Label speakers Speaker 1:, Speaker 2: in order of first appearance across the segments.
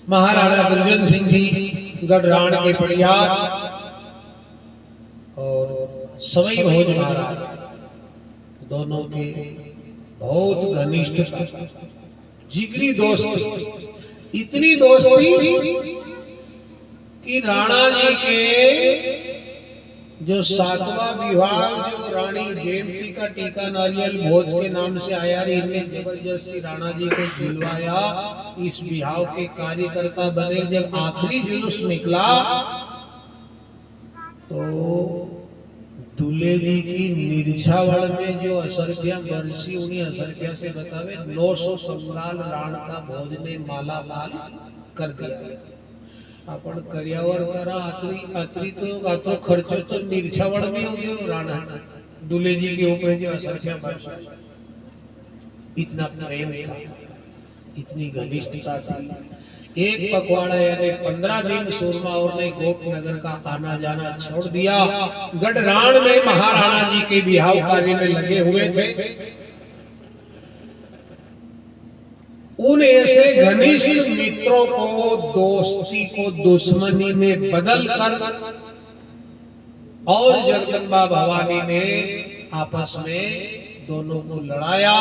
Speaker 1: महाराणा दुर्जन सिंह जी गढ़राण के पड़ियार और सवई भोज महाराज दोनों के बहुत घनिष्ठ जिगरी दोस्ती, इतनी दोस्ती कि राणा जी के जो 7वां विवाह जो रानी जयंती का टीका नारियल भोज के नाम से आया, इनने जबरदस्ती राणा जी को दिलवाया। इस विवाह के कार्यकर्ता बने। जब आखिरी जुलूस निकला तो दूल्हे जी की निर्छावड़ में जो असरफिया बरसी, उन्हीं असरफिया से बतावे 900 कंगाल राण का भोज ने माला माल कर दिया। अपन करियावर करा अतरी तो खर्चो तो निर्छावड़ में हो गयो। राणा दूल्हे जी के ऊपर जो असरफिया बरसा, इतना प्रेम था, इतनी घनिष्ठता थी। एक पखवाड़ा यानी 15 दिन सूरमाओं ने गोप नगर का आना जाना छोड़ दिया। गढ़राण में महाराणा जी के बिहाव कार्य में लगे हुए थे। उन ऐसे घनिष्ठ मित्रों को दोस्ती को दुश्मनी में बदल कर और जगदम्बा भवानी ने आपस में दोनों को लड़ाया।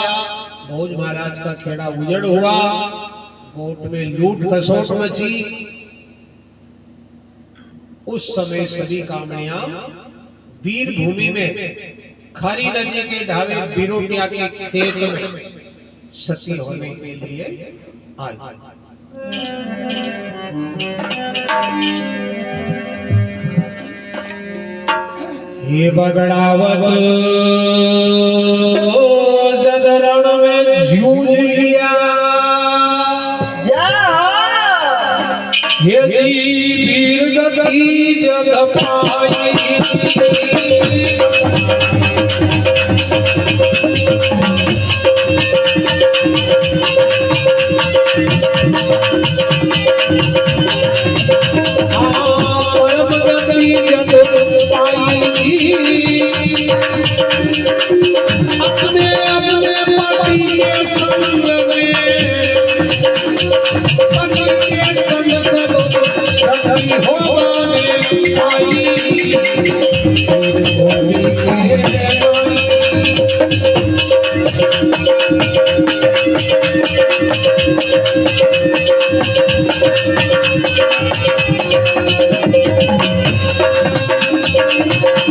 Speaker 1: भोज महाराज का खेड़ा उजड़ हुआ, कोट में लूट खसोट मची। उस समय सभी कामड़ियां वीर भूमि में खारी नदी के ढाबे बिरोटिया के खेत में सती होने के लिए आई। ये बगड़ावत सदरण में जूझ लिया। ये वीर गति जग पाई। परम गति जग पाई। अपने अपने पति के संग में, पति के संग सब सखी होने आई।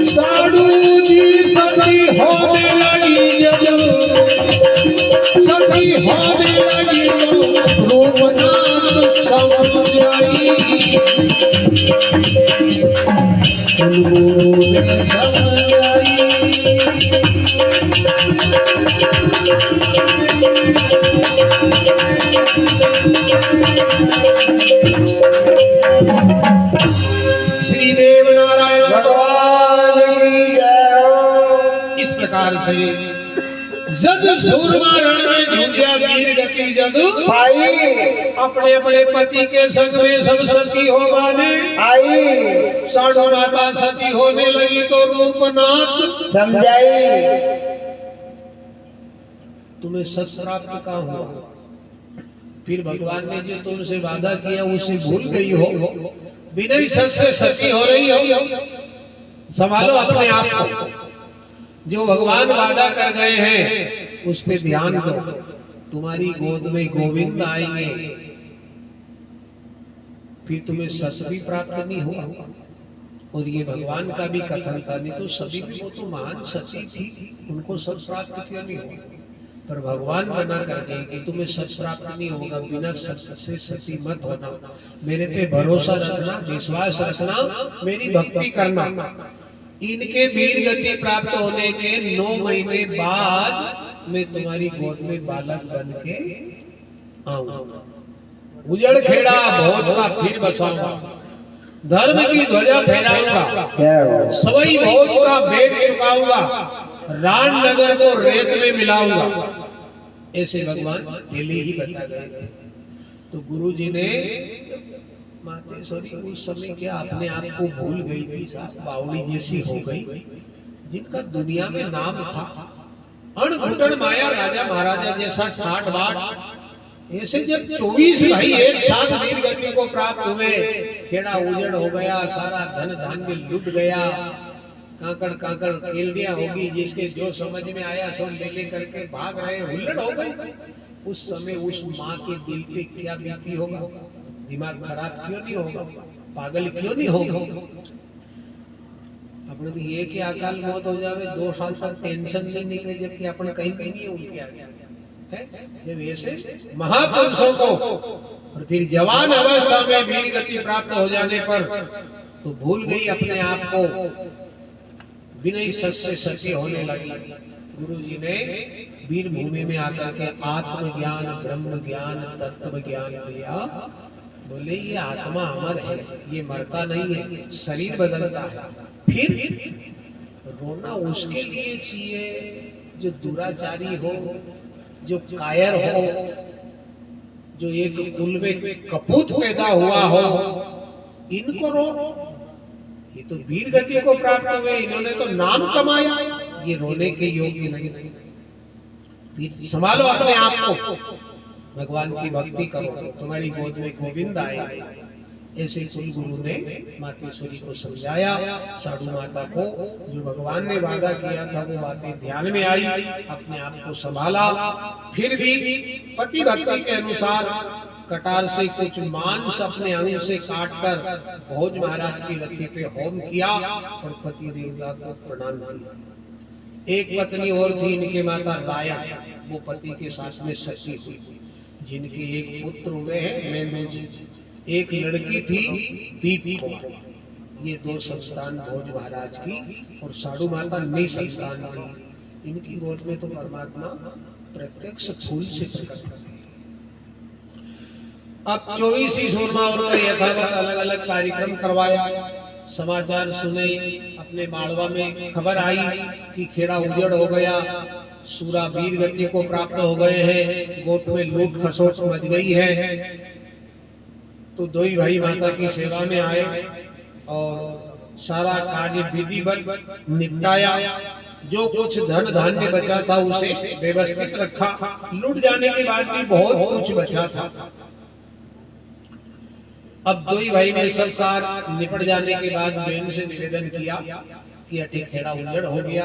Speaker 1: साधु जी सती होने लगी, जब सती होने लगी तो रूपनाथ समझ आई। समझ आई। श्री देव नारायण भगवान की जय। इस प्रकार से जग सूरमा रण में जूझा वीर गति जग
Speaker 2: पाई।
Speaker 1: अपने अपने पति के संग में सब सती हो माने
Speaker 2: आई।
Speaker 1: साधु माता सती होने लगी तो रूपनाथ
Speaker 2: समझाई।
Speaker 1: तुम्हें सत प्राप्त का हुआ। फिर भगवान ने जो तुमसे वादा किया उसे भूल गई हो, बिना ही सत से सती हो रही हो। संभालो अपने आप को। जो भगवान वादा कर गए हैं उस पे ध्यान दो। तुम्हारी गोद में गोविंद आएंगे, फिर तुम्हें सत भी प्राप्त नहीं होगा। और ये भगवान का भी कथन था, नहीं तो सभी भी वो तो महान सती थी, उनको सत प्राप्त क्यों नहीं होगा। पर भगवान मना कर गए कि तुम्हें सत प्राप्त नहीं होगा, बिना सत से सती मत होना। मेरे पे भरोसा रखना, विश्वास रखना, मेरी भक्ति करना। इनके वीर गति प्राप्त होने के 9 महीने बाद मैं तुम्हारी गोद में बालक बन के आऊंगा। उजड़ खेड़ा भोज का फिर बसाऊंगा, धर्म की ध्वजा फहराऊंगा, सवई भोज का भेद चुकाऊंगा, रान नगर को रेत में मिलाऊंगा। ऐसे भगवान पहले ही बता गए थे। तो गुरु जी ने मातेश्वरी उस समय क्या अपने आप को भूल गई थी, साहब बावड़ी जैसी हो गई, जिनका दुनिया में नाम था। अणघुटन माया राजा महाराजा जैसा ठाट बाट ऐसे जब 24 भाई एक साथ वीर गति को प्राप्त हुए, खेड़ा उजड़ हो गया, सारा धन धान्य लुट गया, कांकड़ कांकड़ केलनियां होगी, जिसके जो समझ में आया सो ले ले करके भाग रहे, हुल्लड़ हो गई। उस समय उस माँ के दिल पे क्या बीती होगा, दिमाग खराब क्यों नहीं होगा, पागल क्यों नहीं होगा। अपने तो ये कि अकाल मौत हो जावे, 2 साल तक टेंशन नहीं निकले, जबकि अपन कहीं कहीं नहीं है उनके आगे है। जब ऐसे महापुरुषों को और फिर जवान अवस्था में वीर गति प्राप्त हो जाने पर तो भूल गई अपने आप को, विनय सत्य सत्य होने लगी। गुरु जी ने वीर भूमि में आकर के आत्मज्ञान, ब्रह्म ज्ञान, तत्व ज्ञान दिया। बोले ये आत्मा अमर है, ये मरता नहीं है, शरीर बदलता है। फिर रोना उसके लिए चाहिए जो दुराचारी हो, जो कायर हो, जो एक कुल में कपूत पैदा हुआ हो, इनको रो। ये तो वीर गति को प्राप्त हुए, इन्होंने तो नाम कमाया, ये रोने के योग्य नहीं। फिर संभालो अपने आप को, भगवान की भक्ति करो, तुम्हारी गोद में गोविंद आए। ऐसे कुल गुरु ने मातेश्वरी को समझाया, साधु माता को जो भगवान ने वादा किया था वो बातें ध्यान में आई, अपने आप को संभाला। फिर भी पति भक्ति के अनुसार कटार से कुछ मांस अपने अंग से काटकर भोज महाराज की रथी पे होम किया और पति देवता को प्रणाम किया। एक पत्नी और थी इनके, माता रायण, वो पति के साथ में सची हुई, जिनके एक पुत्र हुए हैं मेंदू जी, एक लड़की थी दीप कुमार। ये 2 संतान भोज महाराज की और साधु माता निसंतान थी। इनकी गोद में तो परमात्मा प्रत्यक्ष फूल से प्रकट हुए। अब 24 सोमवार का यथावत अलग अलग कार्यक्रम करवाया, समाचार सुने, अपने मालवा में खबर आई कि खेड़ा उजड़ हो गया, सूरा वीर गति को प्राप्त हो गए हैं, गोट में लूट खसोट मच गई है। तो 2 भाई माता की सेवा में आए और सारा कार्य विधिवत निपटाया। जो कुछ धन धान्य बचा था उसे व्यवस्थित रखा, लूट जाने के बाद भी बहुत कुछ बचा था। अब 2 भाई ने सब कार्य निपट जाने के बाद बहन से निवेदन किया कि अटे खेड़ा उजड़ हो गया,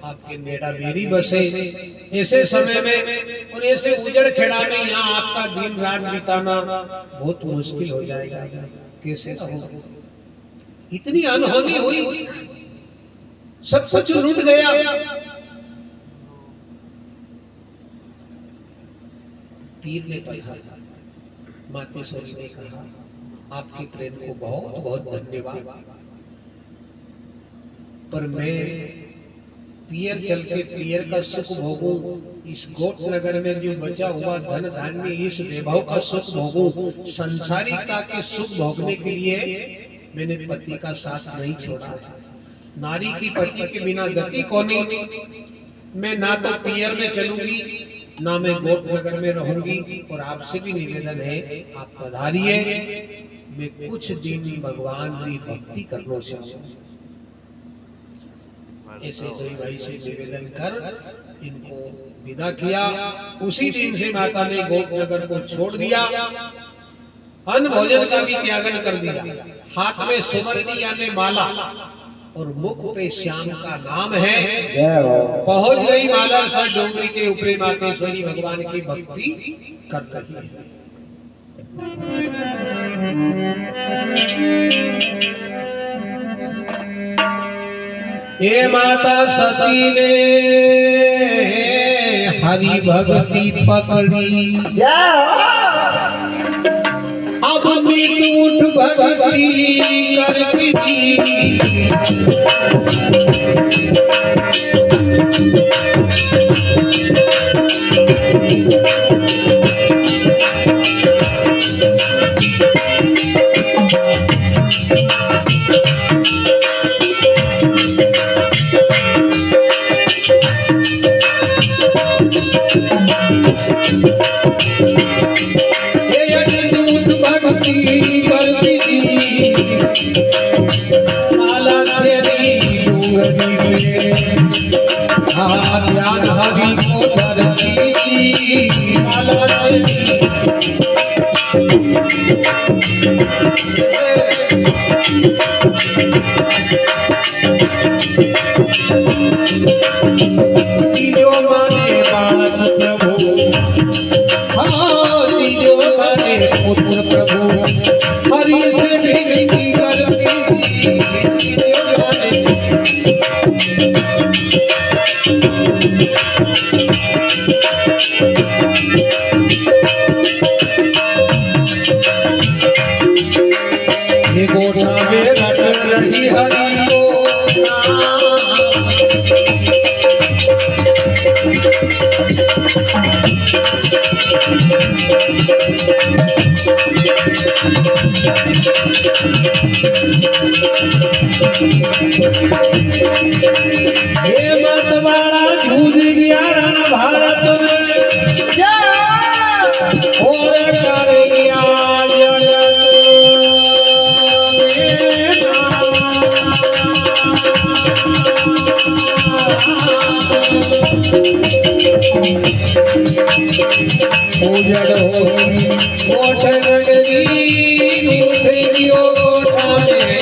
Speaker 1: आपके नेड़ा बेरी बसे। ऐसे समय में और ऐसे उजड़ खेड़ा में यहाँ आपका दिन रात बिताना बहुत मुश्किल हो जाएगा। कैसे होगा, इतनी अनहोनी हुई, सब कुछ लूट गया। पीर ने पधारा, मातेश्वरी ने कहा आपके प्रेम को बहुत बहुत धन्यवाद, पर मैं पियर चल के पियर का सुख भोगूं, इस गोट नगर में जो बचा हुआ धन धान्य इस वैभव का सुख भोगूं, संसारिकता के सुख भोगने के लिए मैंने पति का साथ नहीं छोड़ा है। नारी की पति के बिना गति कोनी। मैं ना तो पियर में चलूंगी, ना मैं गोट नगर में रहूंगी। और आपसे भी निवेदन है, आप पधारिए, मैं कुछ दिन भगवान की भक्ति करना चाहूँ। ऐसे 2 भाई से निवेदन कर इनको विदा किया। उसी दिन से माता ने गोप नगर को छोड़ दिया, अन्न भोजन का भी त्यागन कर दिया। हाथ में सुवर्णी यानी माला और मुख पे श्याम का नाम है। पहुंच गई माला सर डोंगरी के ऊपरी मातेश्वरी भगवान की भक्ति कर रही है। ए माता सती ने हरि भक्ति पकड़ी, अब नीत उठ भक्ति करती थी। ध्यान हरि को धरती माला से तीजो माने बालक प्रभु, हाँ तीजो माने पुत्र प्रभु, हरि से विनती करती थी। तीजो माने ये गोठा में रट रही हरि को हे मतवाड़ा जूझ गया रण भारत में और कर गया जगत उजड़ होगी कोठ नगरी, उठेगी ओ कोठा में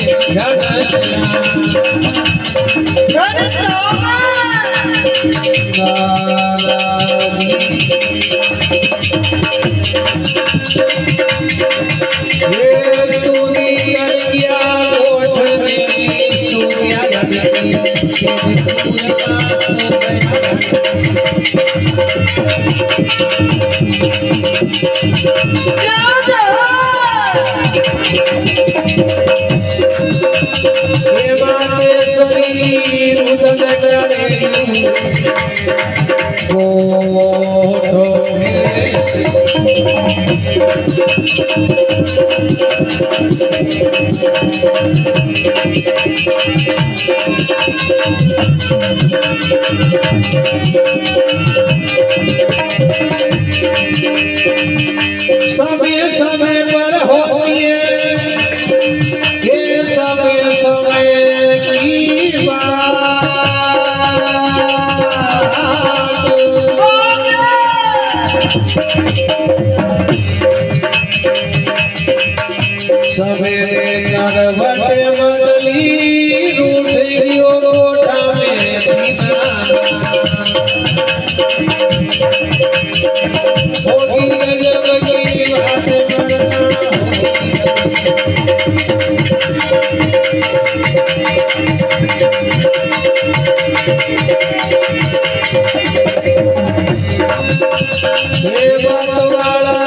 Speaker 1: ये सोनी करिया कोठ में सोनिया लगती सूरता शरीर उदन करे कोठो समय समय पर होती है ये समय समय की बात। सवेरे करवट बदली रूठी ओ कोठा में होगी गजब की बात ये मतवाड़ा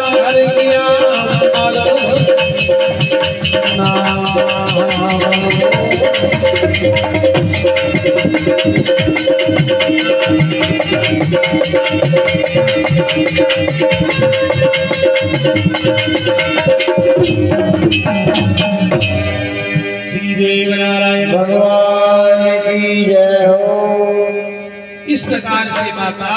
Speaker 1: कर गया श्री देव नारायण
Speaker 2: भगवान की जय हो।
Speaker 1: इस प्रकार से माता